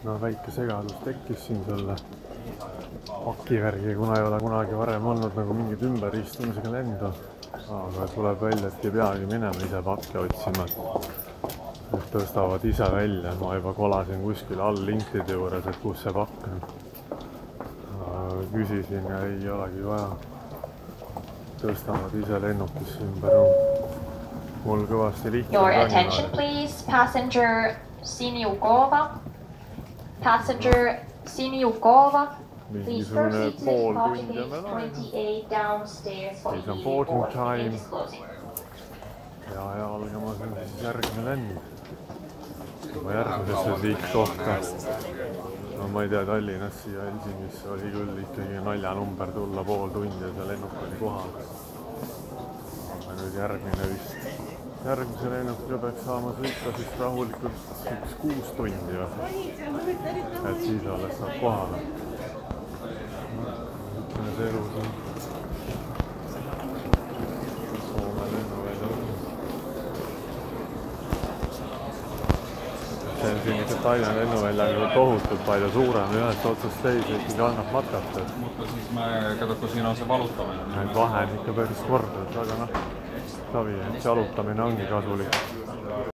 No väike segadus tekkis siin selle pakivärgi, kuna ei ole kunagi varem olnud nagu mingid ümberistumisega lendu. Aga tuleb välja, et ei peagi minema ise pakke otsima. Et tõstavad ise välja. Ma juba kolasin kuskil all linkide juures, et kus see pakk on. Küsisin ja ei olegi vaja. Tõstavad ise lennukisse ümber. Mul kõvasti lihtsam. Your attention please, passenger Siniukova. Passenger Siniukova. Please proceed to departure gate 28 downstairs for boarding time. Ja algamas on siis järgmine lend. Juba järgmisesse liikkohta. No ma ei tea, Tallinnast siia Helsingisse oli küll ikkagi naljanumber tulla pool tundi ja see lennuk oli kohal. Aga nüüd järgmine vist. Järgmise lennukiga peaks saama sõita siis rahulikult 6 tundi. Et siis alles saab kohale. See elu siin Soome lennuvälja on. See on siin ikka Tallinna lennuväljaga tohutult palju suurem ja ühest otsast teise ikkagi annab matkata. Mutta siis mä kato, kun siinä on se valuuttaminen. Vahe on ikka päris kord, aga noh, savi, et see alutamine ongi kasulik.